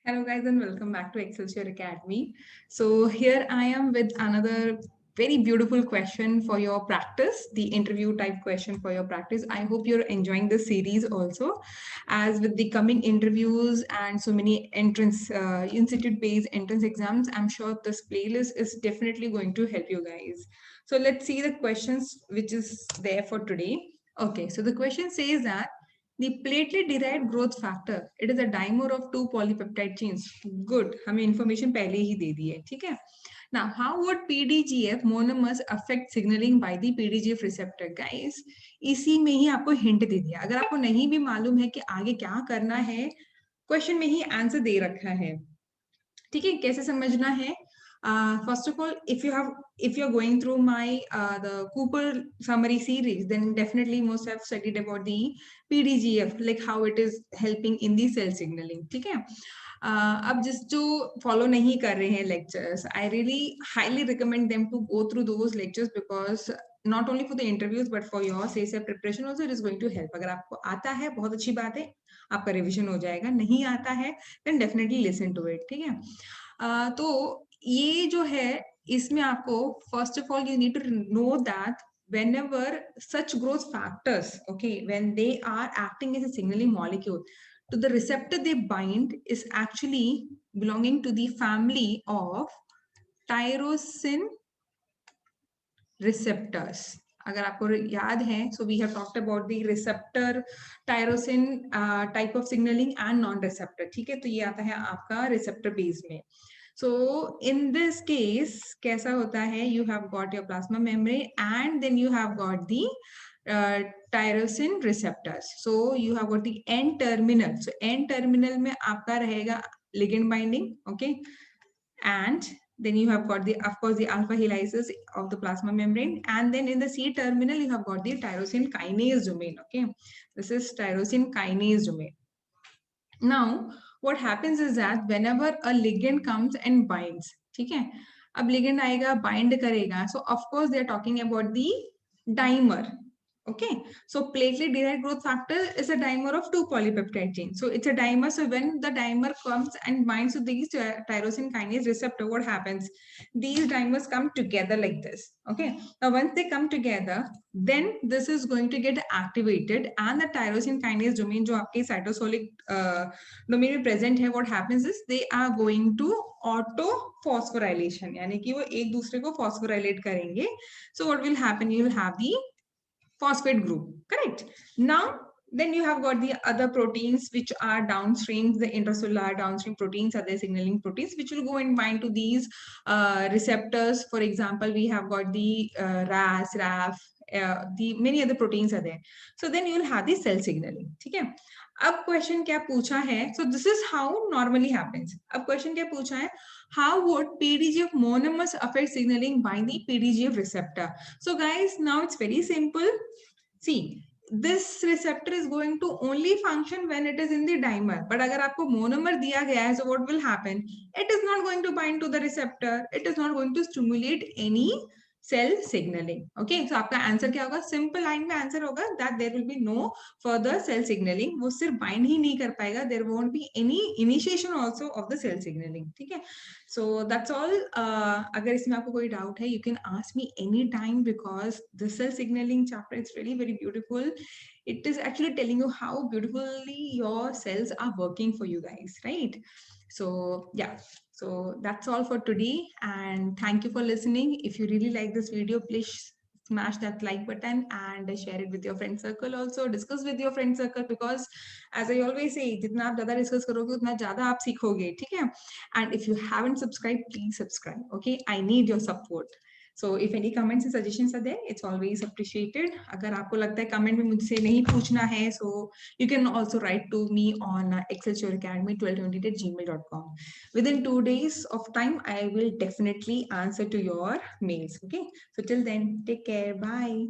Hello guys and welcome back to Excelsior Academy. So here I am with another very beautiful question for your practice, the interview type question for your practice. I hope you're enjoying this series also, as with the coming interviews and so many entrance institute-based entrance exams, I'm sure this playlist is definitely going to help you guys. So let's see the questions which is there for today. Okay, so the question says that the platelet-derived growth factor, it is a dimer of two polypeptide chains. Good, हमें information पहले ही दे दी है, ठीक है? Now, how would PDGF monomers affect signaling by the PDGF receptor, guys? इसी में ही आपको hint दे दिया. अगर आपको नहीं भी मालूम है कि आगे क्या करना है, question में ही answer दे रखा है. ठीक है, कैसे समझना है? First of all, if you're going through my the Cooper summary series, then definitely most have studied about the PDGF, like how it is helping in the cell signaling. ठीक है. अब जो follow नहीं कर रहे हैं lectures, I really highly recommend them to go through those lectures because not only for the interviews but for your CSA preparation also it is going to help. अगर आपको आता है बहुत अच्छी बात है, आपका रिविजन हो जाएगा. नहीं आता है then definitely listen to it. ठीक है. तो ये जो है इसमें आपको first of all you need to know that whenever such growth factors, okay, when they are acting as a signaling molecule to the receptor they bind is actually belonging to the family of tyrosine receptors. अगर आपको याद है, so we have talked about the receptor tyrosine type of signaling and non-receptor. ठीक है, तो ये आता है आपका receptor base में. So in this case, कैसा होता है? You have got your plasma membrane and then you have got the tyrosine receptors. So you have got the N terminal. So N terminal में आपका रहेगा ligand binding, okay, and then you have got the, of course, the alpha helices of the plasma membrane, and then in the C terminal you have got the tyrosine kinase domain. Okay, this is tyrosine kinase domain. Now what happens is that whenever a ligand comes and binds, ठीक है, अब ligand आएगा bind करेगा, so of course they are talking about the dimer. Okay, so platelet derived growth factor is a dimer of two polypeptide chains. So it's a dimer. So when the dimer comes and binds to these tyrosine kinase receptor, what happens? These dimers come together like this. Okay, now once they come together, then this is going to get activated, and the tyrosine kinase domain, जो आपके cytosolic domain में present है, what happens is they are going to auto phosphorylation, यानी कि वो एक दूसरे को phosphorylate करेंगे. So what will happen? You will have the phosphate group, correct? Now then you have got the other proteins which are downstream, the intracellular downstream proteins are the signaling proteins which will go and bind to these receptors. For example, we have got the RAS, RAF, the many other proteins are there. So then you will have the cell signaling. ठीक है. अब question क्या पूछा है? So this is how normally happens. अब question क्या पूछा है? How would PDGF monomers affect signaling by the PDGF receptor? So guys, now it's very simple. See, this receptor is going to only function when it is in the dimer. But अगर आपको monomer दिया गया है, so what will happen? It is not going to bind to the receptor. It is not going to stimulate any cell signaling. Okay, so आपका answer क्या होगा? Simple line में answer होगा that there will be no further cell signaling. वो सिर्फ bind ही नहीं कर पाएगा. There won't be any initiation also of the cell signaling. ठीक है? So that's all. अगर इसमें आपको कोई doubt है, you can ask me anytime because the cell signaling chapter is really very beautiful. It is actually telling you how beautifully your cells are working for you guys, right? So yeah. So that's all for today, and thank you for listening. If you really like this video, please smash that like button and share it with your friend circle also. Discuss with your friend circle because as I always say, जितना आप ज़्यादा discuss करोगे उतना ज़्यादा आप सीखोगे, ठीक है? And if you haven't subscribed, please subscribe. Okay, I need your support. So if any comments and suggestions are there, it's always appreciated. अगर आपको लगता है comment में मुझसे नहीं पूछना है, so you can also write to me on excelsioracademy1220@gmail.com. Within 2 days of time, I will definitely answer to your mails. Okay, so till then, take care. Bye.